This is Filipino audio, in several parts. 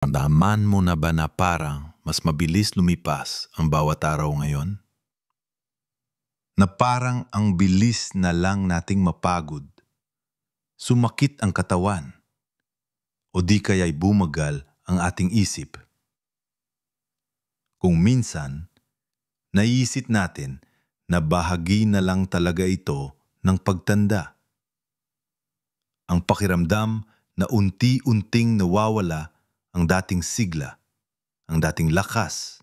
Naramdaman mo na ba na parang mas mabilis lumipas ang bawat araw ngayon? Na parang ang bilis na lang nating mapagod, sumakit ang katawan, o di kaya'y bumagal ang ating isip. Kung minsan, naiisip natin na bahagi na lang talaga ito ng pagtanda. Ang pakiramdam na unti-unting nawawala ang dating sigla, ang dating lakas,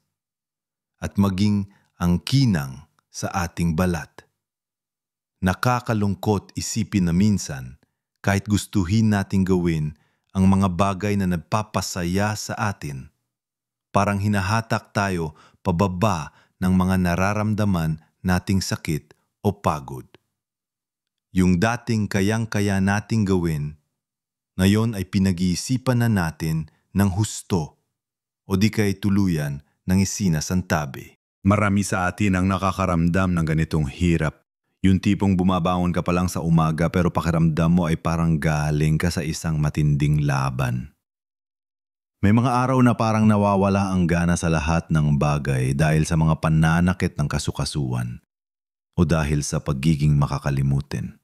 at maging ang kinang sa ating balat. Nakakalungkot isipin na minsan, kahit gustuhin nating gawin ang mga bagay na nagpapasaya sa atin, parang hinahatak tayo pababa ng mga nararamdaman nating sakit o pagod. Yung dating kayang-kaya nating gawin, ngayon ay pinag-iisipan na natin ng husto o di kay tuluyan ng isinasantabi. Marami sa atin ang nakakaramdam ng ganitong hirap. Yung tipong bumabangon ka pa lang sa umaga pero pakiramdam mo ay parang galing ka sa isang matinding laban. May mga araw na parang nawawala ang gana sa lahat ng bagay dahil sa mga pananakit ng kasukasuan o dahil sa pagiging makakalimutin.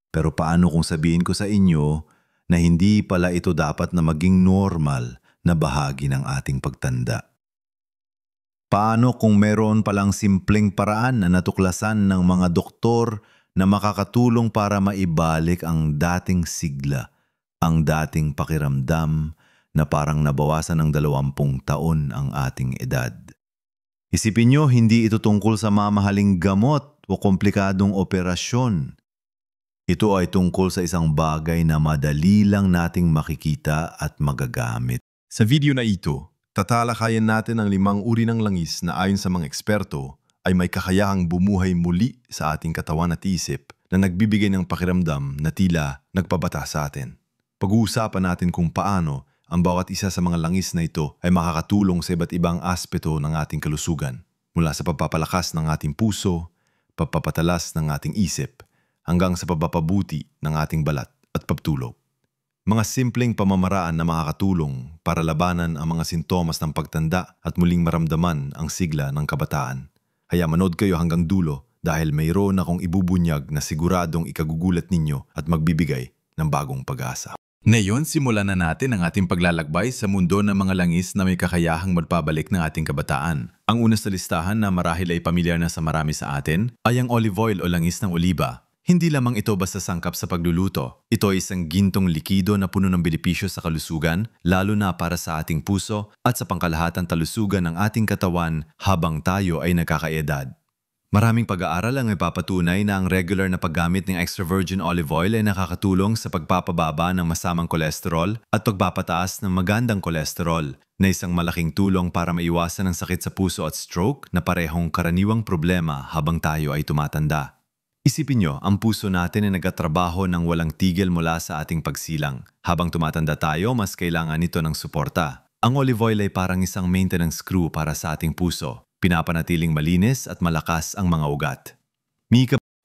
Pero paano kung sabihin ko sa inyo na hindi pala ito dapat na maging normal na bahagi ng ating pagtanda? Paano kung meron palang simpleng paraan na natuklasan ng mga doktor na makakatulong para maibalik ang dating sigla, ang dating pakiramdam na parang nabawasan ng 20 taon ang ating edad? Isipin nyo, hindi ito tungkol sa mamahaling gamot o komplikadong operasyon. Ito ay tungkol sa isang bagay na madali lang nating makikita at magagamit. Sa video na ito, tatalakayin natin ang 5 uri ng langis na ayon sa mga eksperto ay may kakayahang bumuhay muli sa ating katawan at isip na nagbibigay ng pakiramdam na tila nagpabata sa atin. Pag-uusapan natin kung paano ang bawat isa sa mga langis na ito ay makakatulong sa iba't ibang aspeto ng ating kalusugan, mula sa pagpapalakas ng ating puso, pagpapatalas ng ating isip, hanggang sa pagpapabuti ng ating balat at pagtulog. Mga simpleng pamamaraan na makakatulong para labanan ang mga sintomas ng pagtanda at muling maramdaman ang sigla ng kabataan. Kaya manood kayo hanggang dulo dahil mayroon akong ibubunyag na siguradong ikagugulat ninyo at magbibigay ng bagong pag-asa. Ngayon, simulan na natin ang ating paglalakbay sa mundo ng mga langis na may kakayahang magpabalik ng ating kabataan. Ang una sa listahan na marahil ay pamilyar na sa marami sa atin ay ang olive oil o langis ng oliba. Hindi lamang ito basta sangkap sa pagluluto. Ito ay isang gintong likido na puno ng benepisyo sa kalusugan, lalo na para sa ating puso at sa pangkalahatang talusugan ng ating katawan habang tayo ay nagkakaedad. Maraming pag-aaral ang ipapatunay na ang regular na paggamit ng extra virgin olive oil ay nakakatulong sa pagpapababa ng masamang kolesterol at pagpapataas ng magandang kolesterol, na isang malaking tulong para maiwasan ang sakit sa puso at stroke na parehong karaniwang problema habang tayo ay tumatanda. Isipin nyo, ang puso natin ay nagtatrabaho ng walang tigil mula sa ating pagsilang. Habang tumatanda tayo, mas kailangan nito ng suporta. Ang olive oil ay parang isang maintenance screw para sa ating puso. Pinapanatiling malinis at malakas ang mga ugat.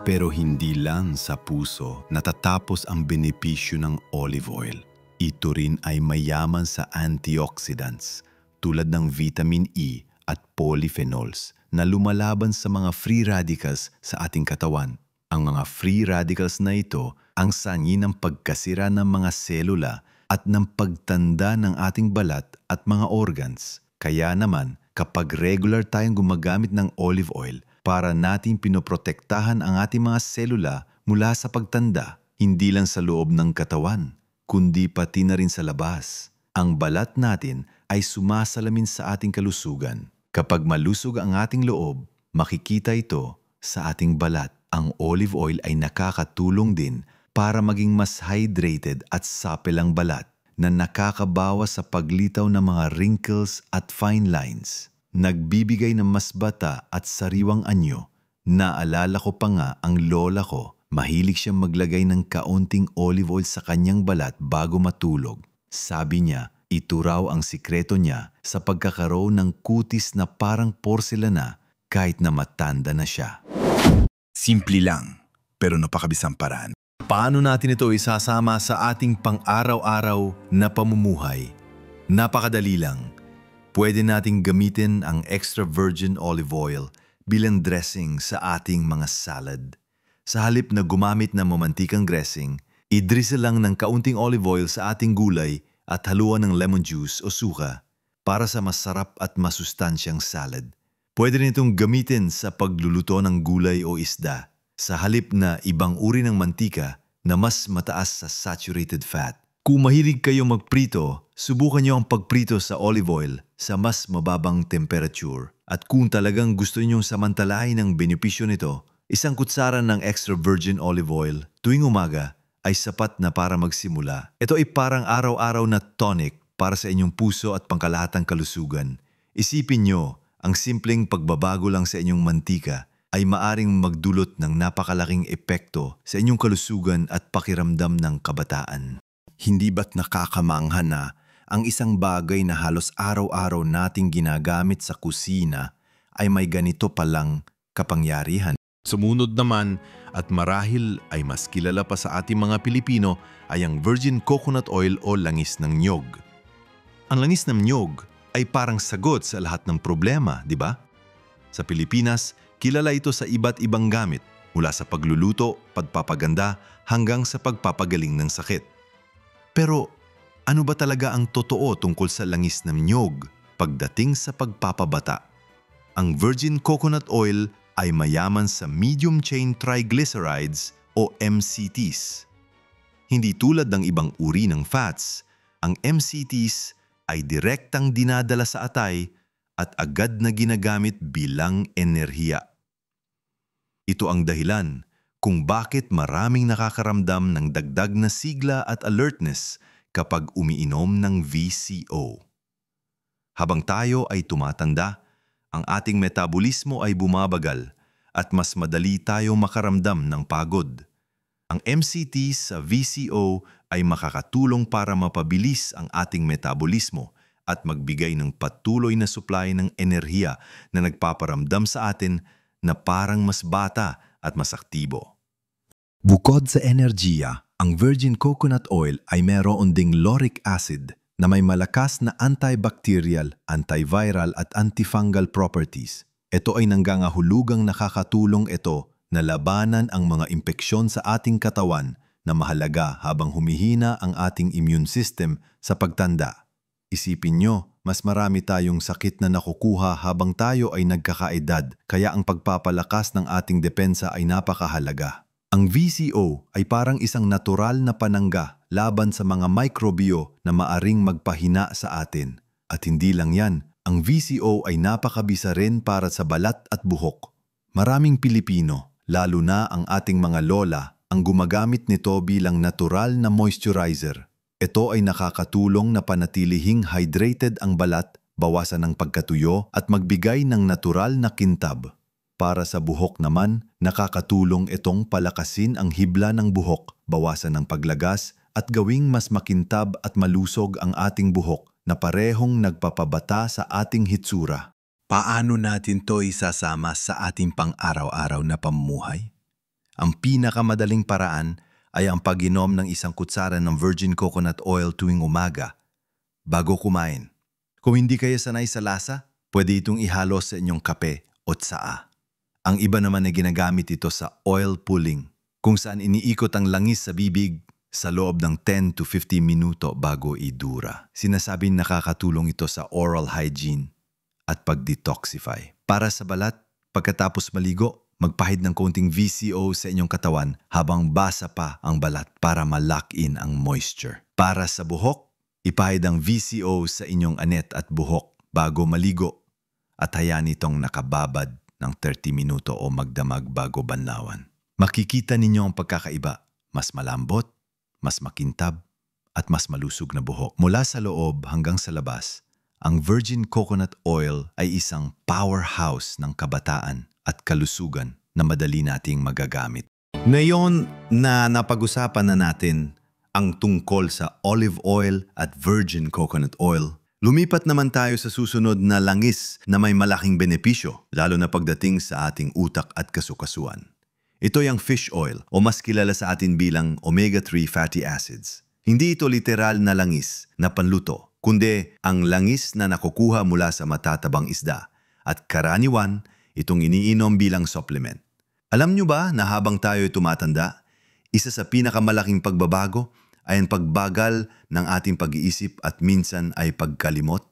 Pero hindi lang sa puso natatapos ang benepisyo ng olive oil. Ito rin ay mayaman sa antioxidants tulad ng vitamin E at polyphenols na lumalaban sa mga free radicals sa ating katawan. Ang mga free radicals na ito ang sanhi ng pagkasira ng mga selula at ng pagtanda ng ating balat at mga organs. Kaya naman, kapag regular tayong gumagamit ng olive oil para nating pinoprotektahan ang ating mga selula mula sa pagtanda, hindi lang sa loob ng katawan, kundi pati na rin sa labas, ang balat natin ay sumasalamin sa ating kalusugan. Kapag malusog ang ating loob, makikita ito sa ating balat. Ang olive oil ay nakakatulong din para maging mas hydrated at supple ang balat na nakakabawas sa paglitaw ng mga wrinkles at fine lines. Nagbibigay ng mas bata at sariwang anyo. Naalala ko pa nga ang lola ko, mahilig siyang maglagay ng kaunting olive oil sa kanyang balat bago matulog. Sabi niya, ito raw ang sikreto niya sa pagkakaroon ng kutis na parang porselana kahit na matanda na siya. Simple lang, pero napakabisang paraan. Paano natin ito isasama sa ating pang-araw-araw na pamumuhay? Napakadali lang. Pwede nating gamitin ang extra virgin olive oil bilang dressing sa ating mga salad. Sa halip na gumamit ng mamantikang dressing, i-drizzle lang ng kaunting olive oil sa ating gulay at haluan ng lemon juice o suka para sa masarap at masustansyang salad. Pwede rin itong gamitin sa pagluluto ng gulay o isda sa halip na ibang uri ng mantika na mas mataas sa saturated fat. Kung mahilig kayo magprito, subukan niyo ang pagprito sa olive oil sa mas mababang temperature. At kung talagang gusto niyo samantalahin ang benepisyo nito, isang kutsara ng extra virgin olive oil tuwing umaga ay sapat na para magsimula. Ito ay parang araw-araw na tonic para sa inyong puso at pangkalahatang kalusugan. Isipin niyo, ang simpleng pagbabago lang sa inyong mantika ay maaring magdulot ng napakalaking epekto sa inyong kalusugan at pakiramdam ng kabataan. Hindi ba't nakakamangha na ang isang bagay na halos araw-araw nating ginagamit sa kusina ay may ganito palang kapangyarihan? Sumunod naman at marahil ay mas kilala pa sa ating mga Pilipino ay ang virgin coconut oil o langis ng niyog. Ang langis ng niyog ay parang sagot sa lahat ng problema, di ba? Sa Pilipinas, kilala ito sa iba't ibang gamit mula sa pagluluto, pagpapaganda hanggang sa pagpapagaling ng sakit. Pero ano ba talaga ang totoo tungkol sa langis ng niyog pagdating sa pagpapabata? Ang virgin coconut oil ay mayaman sa medium-chain triglycerides o MCTs. Hindi tulad ng ibang uri ng fats, ang MCTs ay direktang dinadala sa atay at agad na ginagamit bilang enerhiya. Ito ang dahilan kung bakit maraming nakakaramdam ng dagdag na sigla at alertness kapag umiinom ng VCO. Habang tayo ay tumatanda, ang ating metabolismo ay bumabagal at mas madali tayo makaramdam ng pagod. Ang MCT sa VCO ay makakatulong para mapabilis ang ating metabolismo at magbigay ng patuloy na supply ng enerhiya na nagpaparamdam sa atin na parang mas bata at mas aktibo. Bukod sa enerhiya, ang virgin coconut oil ay mayroon ding lauric acid na may malakas na antibacterial, antiviral at antifungal properties. Ito ay nanggangahulugang nakakatulong ito na labanan ang mga impeksyon sa ating katawan na mahalaga habang humihina ang ating immune system sa pagtanda. Isipin nyo, mas marami tayong sakit na nakukuha habang tayo ay nagkakaedad, kaya ang pagpapalakas ng ating depensa ay napakahalaga. Ang VCO ay parang isang natural na panangga laban sa mga mikrobyo na maaring magpahina sa atin. At hindi lang yan, ang VCO ay napakabisa rin para sa balat at buhok. Maraming Pilipino, lalo na ang ating mga lola, ang gumagamit nito bilang natural na moisturizer. Ito ay nakakatulong na panatilihing hydrated ang balat, bawasan ng pagkatuyo at magbigay ng natural na kintab. Para sa buhok naman, nakakatulong itong palakasin ang hibla ng buhok, bawasan ng paglagas at gawing mas makintab at malusog ang ating buhok na parehong nagpapabata sa ating hitsura. Paano natin to isasama sa ating pang-araw-araw na pamumuhay? Ang pinakamadaling paraan ay ang pag-inom ng isang kutsara ng virgin coconut oil tuwing umaga bago kumain. Kung hindi kayo sanay sa lasa, pwede itong ihalo sa inyong kape o tsaa. Ang iba naman ay ginagamit ito sa oil pulling, kung saan iniikot ang langis sa bibig sa loob ng 10 to 15 minuto bago idura. Sinasabing nakakatulong ito sa oral hygiene at pag-detoxify. Para sa balat, pagkatapos maligo, magpahid ng konting VCO sa inyong katawan habang basa pa ang balat para ma-lock in ang moisture. Para sa buhok, ipahid ang VCO sa inyong anet at buhok bago maligo at hayaan itong nakababad ng 30 minuto o magdamag bago banlawan. Makikita ninyo ang pagkakaiba, mas malambot, mas makintab, at mas malusog na buhok. Mula sa loob hanggang sa labas, ang virgin coconut oil ay isang powerhouse ng kabataan at kalusugan na madali nating magagamit. Ngayon na napag-usapan na natin ang tungkol sa olive oil at virgin coconut oil, lumipat naman tayo sa susunod na langis na may malaking benepisyo, lalo na pagdating sa ating utak at kasukasuan. Ito ay ang fish oil o mas kilala sa atin bilang omega-3 fatty acids. Hindi ito literal na langis na panluto, kundi ang langis na nakukuha mula sa matatabang isda at karaniwan itong iniinom bilang supplement. Alam nyo ba na habang tayo tumatanda, isa sa pinakamalaking pagbabago ay ang pagbagal ng ating pag-iisip at minsan ay pagkalimot?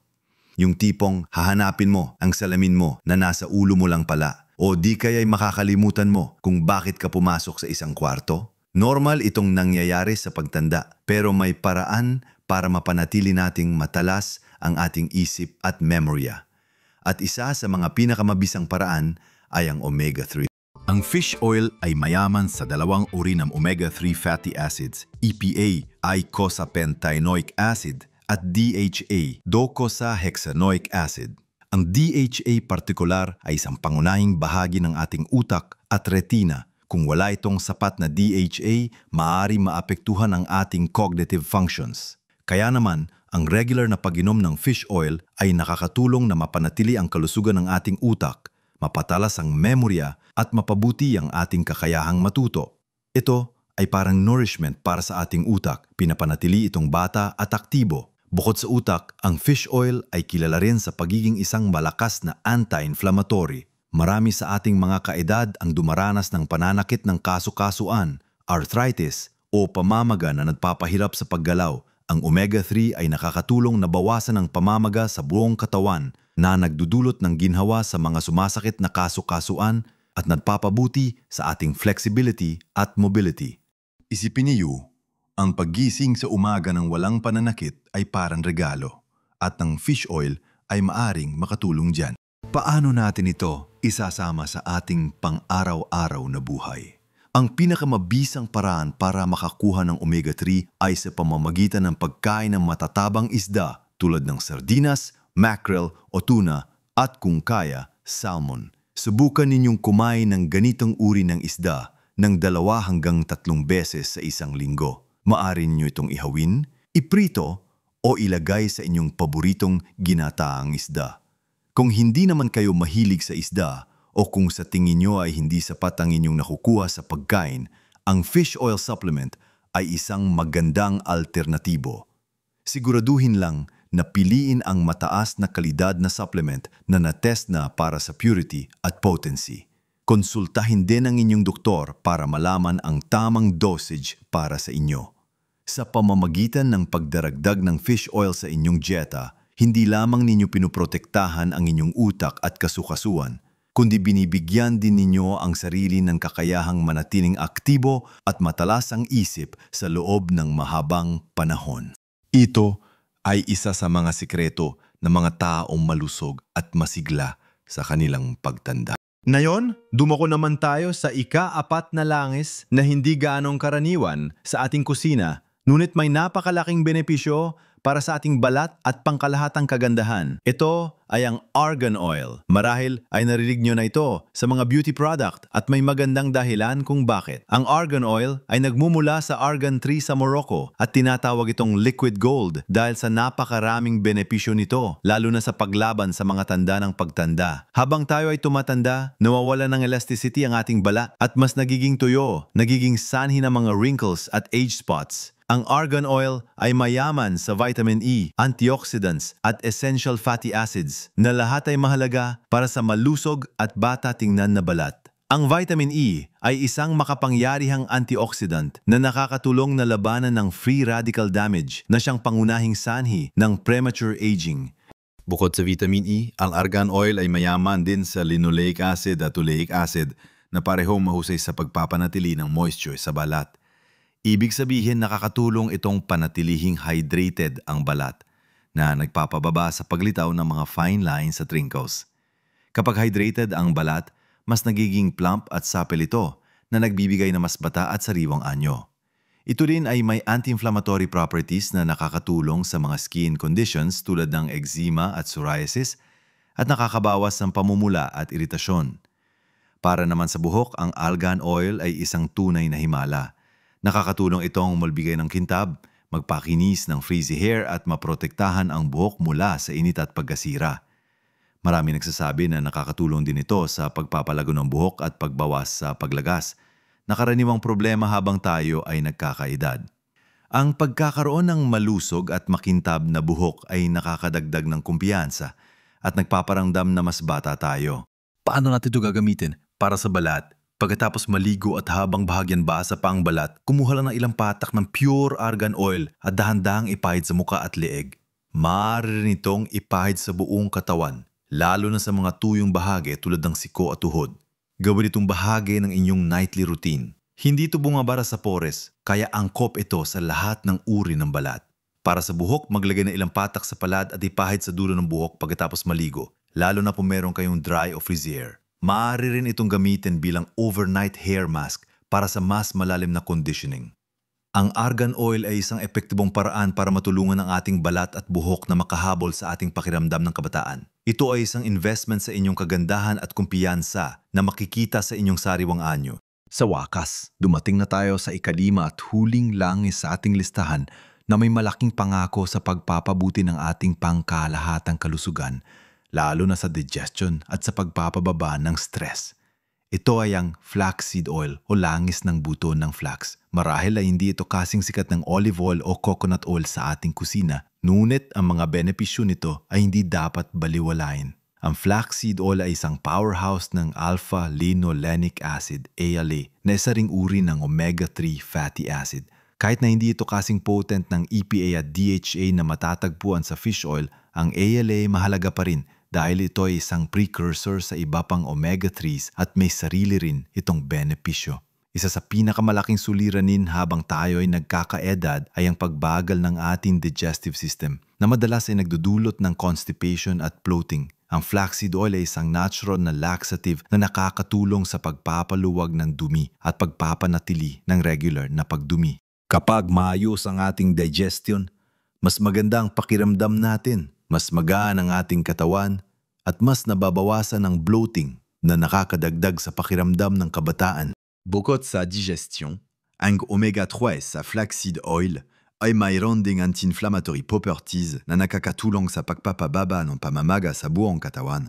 Yung tipong hahanapin mo ang salamin mo na nasa ulo mo lang pala o di kaya'y makakalimutan mo kung bakit ka pumasok sa isang kwarto? Normal itong nangyayari sa pagtanda pero may paraan para mapanatili nating matalas ang ating isip at memorya. At isa sa mga pinakamabisang paraan ay ang omega-3. Ang fish oil ay mayaman sa dalawang uri ng omega-3 fatty acids, EPA, eicosapentaenoic acid, at DHA, docosahexaenoic acid. Ang DHA partikular ay isang pangunahing bahagi ng ating utak at retina. Kung wala itong sapat na DHA, maaari maapektuhan ang ating cognitive functions. Kaya naman, ang regular na pag-inom ng fish oil ay nakakatulong na mapanatili ang kalusugan ng ating utak, mapatalas ang memorya at mapabuti ang ating kakayahang matuto. Ito ay parang nourishment para sa ating utak, pinapanatili itong bata at aktibo. Bukod sa utak, ang fish oil ay kilala rin sa pagiging isang malakas na anti-inflammatory. Marami sa ating mga kaedad ang dumaranas ng pananakit ng kasu-kasuan, arthritis o pamamaga na nagpapahirap sa paggalaw. Ang omega-3 ay nakakatulong na bawasan ang pamamaga sa buong katawan na nagdudulot ng ginhawa sa mga sumasakit na kasu-kasuan at nagpapabuti sa ating flexibility at mobility. Isipin niyo, ang paggising sa umaga ng walang pananakit ay parang regalo at ang fish oil ay maaring makatulong dyan. Paano natin ito isasama sa ating pang-araw-araw na buhay? Ang pinakamabisang paraan para makakuha ng omega-3 ay sa pamamagitan ng pagkain ng matatabang isda tulad ng sardinas, mackerel o tuna at kung kaya, salmon. Subukan ninyong kumain ng ganitong uri ng isda ng 2 hanggang 3 beses sa isang linggo. Maaari niyo itong ihawin, iprito o ilagay sa inyong paboritong ginataang isda. Kung hindi naman kayo mahilig sa isda o kung sa tingin nyo ay hindi sapat ang inyong nakukuha sa pagkain, ang fish oil supplement ay isang magandang alternatibo. Siguraduhin lang na piliin ang mataas na kalidad na supplement na natest na para sa purity at potency. Konsultahin din ang inyong doktor para malaman ang tamang dosage para sa inyo. Sa pamamagitan ng pagdaragdag ng fish oil sa inyong dieta, hindi lamang ninyo pinoprotektahan ang inyong utak at kasukasuan, kundi binibigyan din ninyo ang sarili ng kakayahang manatiling aktibo at matalas ang isip sa loob ng mahabang panahon. Ito ay isa sa mga sikreto ng mga taong malusog at masigla sa kanilang pagtanda. Ngayon, dumako naman tayo sa ika-4 na langis na hindi ganong karaniwan sa ating kusina, ngunit may napakalaking benepisyo para sa ating balat at pangkalahatang kagandahan. Ito ay ang argan oil. Marahil ay narinig nyo na ito sa mga beauty product at may magandang dahilan kung bakit. Ang argan oil ay nagmumula sa argan tree sa Morocco at tinatawag itong liquid gold dahil sa napakaraming benepisyo nito, lalo na sa paglaban sa mga tanda ng pagtanda. Habang tayo ay tumatanda, nawawala ng elasticity ang ating balat at mas nagiging tuyo, nagiging sanhi ng mga wrinkles at age spots. Ang argan oil ay mayaman sa vitamin E, antioxidants at essential fatty acids na lahat ay mahalaga para sa malusog at bata tingnan na balat. Ang vitamin E ay isang makapangyarihang antioxidant na nakakatulong na labanan ng free radical damage na siyang pangunahing sanhi ng premature aging. Bukod sa vitamin E, ang argan oil ay mayaman din sa linoleic acid at oleic acid na parehong mahusay sa pagpapanatili ng moisture sa balat. Ibig sabihin nakakatulong itong panatilihing hydrated ang balat na nagpapababa sa paglitaw ng mga fine lines at wrinkles. Kapag hydrated ang balat, mas nagiging plump at supple ito na nagbibigay ng mas bata at sariwang anyo. Ito rin ay may anti-inflammatory properties na nakakatulong sa mga skin conditions tulad ng eczema at psoriasis at nakakabawas ng pamumula at iritasyon. Para naman sa buhok, ang argan oil ay isang tunay na himala. Nakakatulong itong magbigay ng kintab, magpakinis ng frizzy hair at maprotektahan ang buhok mula sa init at pagkasira. Marami nagsasabi na nakakatulong din ito sa pagpapalago ng buhok at pagbawas sa paglagas, na karaniwang problema habang tayo ay nagkakaedad. Ang pagkakaroon ng malusog at makintab na buhok ay nakakadagdag ng kumpiyansa at nagpaparamdam na mas bata tayo. Paano natin ito gagamitin? Para sa balat, pagkatapos maligo at habang bahagyan basa pa ang balat, kumuha lang ng ilang patak ng pure argan oil at dahan-dahang ipahid sa muka at leeg. Maaari rin itong ipahid sa buong katawan, lalo na sa mga tuyong bahagi tulad ng siko at tuhod. Gawin itong bahagi ng inyong nightly routine. Hindi ito bumabara sa pores, kaya angkop ito sa lahat ng uri ng balat. Para sa buhok, maglagay ng ilang patak sa palad at ipahid sa dulo ng buhok pagkatapos maligo, lalo na kung meron kayong dry o frizzy hair. Maaari rin itong gamitin bilang overnight hair mask para sa mas malalim na conditioning. Ang argan oil ay isang epektibong paraan para matulungan ang ating balat at buhok na makahabol sa ating pakiramdam ng kabataan. Ito ay isang investment sa inyong kagandahan at kumpiyansa na makikita sa inyong sariwang anyo. Sa wakas, dumating na tayo sa ikalima at huling langis sa ating listahan na may malaking pangako sa pagpapabuti ng ating pangkalahatang kalusugan, lalo na sa digestion at sa pagpapababa ng stress. Ito ay ang flaxseed oil o langis ng buto ng flax. Marahil ay hindi ito kasing sikat ng olive oil o coconut oil sa ating kusina, ngunit ang mga benepisyo nito ay hindi dapat baliwalain. Ang flaxseed oil ay isang powerhouse ng alpha-linolenic acid, ALA, na isa ring uri ng omega-3 fatty acid. Kahit na hindi ito kasing potent ng EPA at DHA na matatagpuan sa fish oil, ang ALA mahalaga pa rin dahil ito ay isang precursor sa iba pang omega-3s at may sarili rin itong benepisyo. Isa sa pinakamalaking suliranin habang tayo ay nagkakaedad ay ang pagbagal ng ating digestive system na madalas ay nagdudulot ng constipation at bloating. Ang flaxseed oil ay isang natural na laxative na nakakatulong sa pagpapaluwag ng dumi at pagpapanatili ng regular na pagdumi. Kapag maayos ang ating digestion, mas maganda ang pakiramdam natin, mas magaan ang ating katawan, at mas nababawasan ang bloating na nakakadagdag sa pakiramdam ng kabataan. Bukod sa digestion, ang omega-3 sa flaxseed oil ay mayroon ding anti-inflammatory properties na nakakatulong sa pagpapababa ng pamamaga sa buong katawan.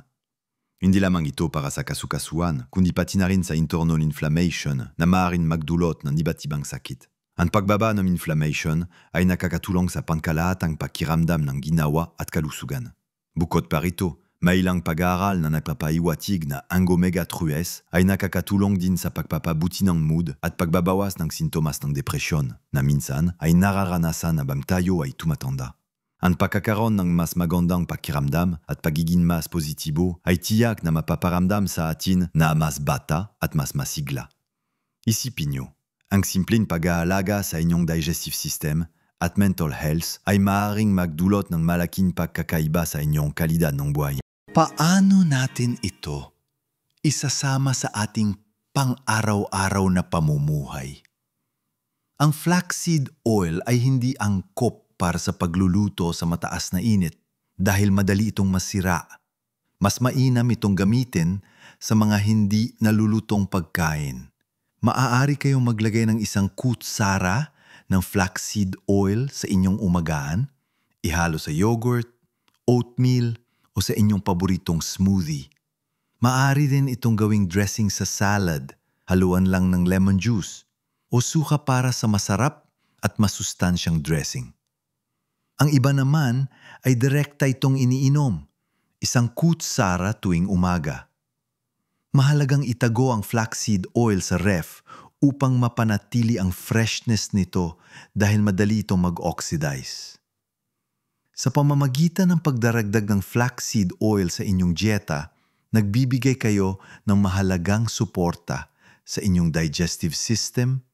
Hindi lamang ito para sa kasukasuan, kundi pati na rin sa internal inflammation na maaaring magdulot ng iba't ibang sakit. Ang pagbaba ng inflammation ay nakakatulong sa pangkalahatang pakiramdam ng ginawa at kalusugan. Bukod pa rito, may ilang pag-aaral na nagpapaiwatig na ang omega-3s ay nakakatulong din sa pagpapabuti ng mood at pagbabawas ng sintomas ng depresyon na minsan ay nararanasan habang tayo ay tumatanda. Ang pagkakaroon ng mas magandang pakiramdam at pagiging mas positibo ay tiyak na mapaparamdam sa atin na mas bata at mas masigla. Isipin niyo, ang simpleng pag-aalaga sa inyong digestive system at mental health ay maaaring magdulot ng malaking pagkakaiba sa inyong kalidad ng buhay. Paano natin ito isasama sa ating pang-araw-araw na pamumuhay? Ang flaxseed oil ay hindi angkop para sa pagluluto sa mataas na init dahil madali itong masira. Mas mainam itong gamitin sa mga hindi nalulutong pagkain. Maaari kayong maglagay ng isang kutsara ng flaxseed oil sa inyong umagaan, ihalo sa yogurt, oatmeal, o sa inyong paboritong smoothie. Maaari din itong gawing dressing sa salad, haluan lang ng lemon juice, o suka para sa masarap at masustansyang dressing. Ang iba naman ay direkta itong iniinom, isang kutsara tuwing umaga. Mahalagang itago ang flaxseed oil sa ref upang mapanatili ang freshness nito dahil madali itong mag-oxidize. Sa pamamagitan ng pagdaragdag ng flaxseed oil sa inyong dieta, nagbibigay kayo ng mahalagang suporta sa inyong digestive system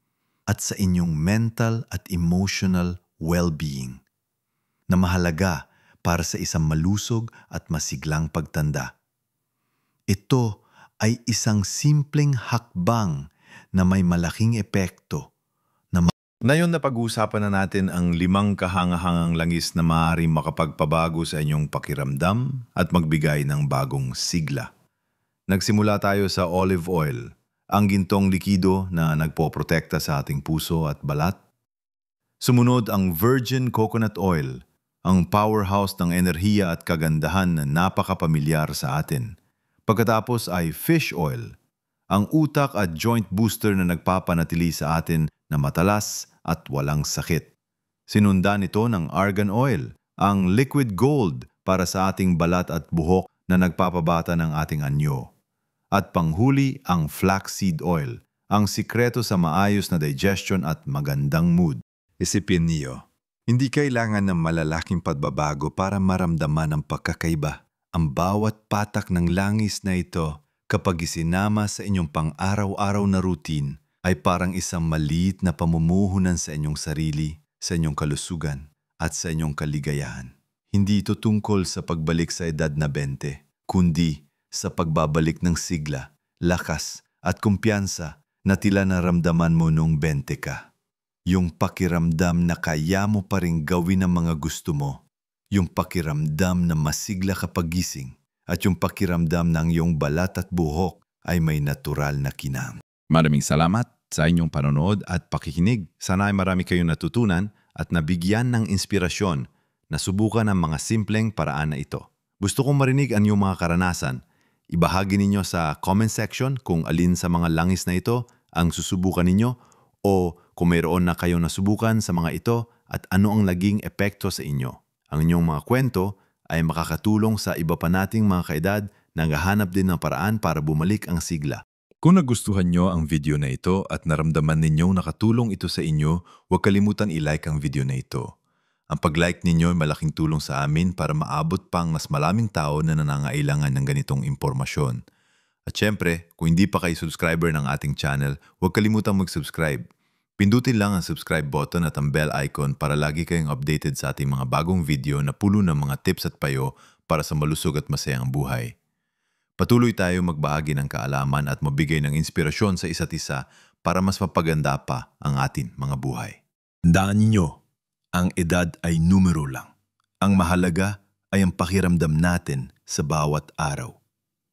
at sa inyong mental at emotional well-being na mahalaga para sa isang malusog at masiglang pagtanda. Ito ay isang simpleng hakbang na may malaking epekto. Ngayon na pag-uusapan na natin ang 5 kahangahangang langis na maaaring makapagpabago sa inyong pakiramdam at magbigay ng bagong sigla. Nagsimula tayo sa olive oil, ang gintong likido na nagpoprotekta sa ating puso at balat. Sumunod ang virgin coconut oil, ang powerhouse ng enerhiya at kagandahan na napakapamilyar sa atin. Pagkatapos ay fish oil, ang utak at joint booster na nagpapanatili sa atin na matalas at walang sakit. Sinundan ito ng argan oil, ang liquid gold para sa ating balat at buhok na nagpapabata ng ating anyo. At panghuli ang flaxseed oil, ang sikreto sa maayos na digestion at magandang mood. Isipin niyo, hindi kailangan ng malalaking pagbabago para maramdaman ang pagkakaiba. Ang bawat patak ng langis na ito, kapag isinama sa inyong pang-araw-araw na routine, ay parang isang maliit na pamumuhunan sa inyong sarili, sa inyong kalusugan, at sa inyong kaligayahan. Hindi ito tungkol sa pagbalik sa edad na 20, kundi sa pagbabalik ng sigla, lakas, at kumpiyansa na tila naramdaman mo nung 20 ka. Yung pakiramdam na kaya mo pa rin gawin ang mga gusto mo. Yung pakiramdam na masigla kapag gising. At yung pakiramdam ng iyong balat at buhok ay may natural na kinang. Maraming salamat sa inyong panonood at pakikinig. Sana ay marami kayong natutunan at nabigyan ng inspirasyon na subukan ang mga simpleng paraan na ito. Gusto kong marinig ang iyong mga karanasan. Ibahagi ninyo sa comment section kung alin sa mga langis na ito ang susubukan ninyo o kung mayroon na kayong nasubukan sa mga ito at ano ang naging epekto sa inyo. Ang inyong mga kwento ay makakatulong sa iba pa nating mga kaedad na naghahanap din ng paraan para bumalik ang sigla. Kung nagustuhan nyo ang video na ito at naramdaman ninyong nakatulong ito sa inyo, huwag kalimutan i-like ang video na ito. Ang pag-like ninyo ay malaking tulong sa amin para maabot pang mas maraming tao na nangangailangan ng ganitong impormasyon. At syempre, kung hindi pa kayo subscriber ng ating channel, huwag kalimutang mag-subscribe. Pindutin lang ang subscribe button at ang bell icon para lagi kayong updated sa ating mga bagong video na puno ng mga tips at payo para sa malusog at masayang buhay. Patuloy tayo magbahagi ng kaalaman at mabigay ng inspirasyon sa isa't isa para mas mapaganda pa ang ating mga buhay. Tandaan ninyo, ang edad ay numero lang. Ang mahalaga ay ang pakiramdam natin sa bawat araw.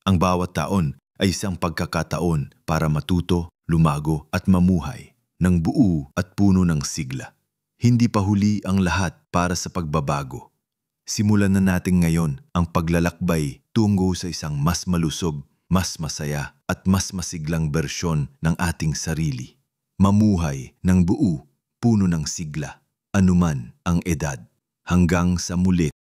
Ang bawat taon ay isang pagkakataon para matuto, lumago at mamuhay ng buo at puno ng sigla. Hindi pa huli ang lahat para sa pagbabago. Simulan na natin ngayon ang paglalakbay tungo sa isang mas malusog, mas masaya at mas masiglang bersyon ng ating sarili. Mamuhay ng buo, puno ng sigla, anuman ang edad. Hanggang sa muli.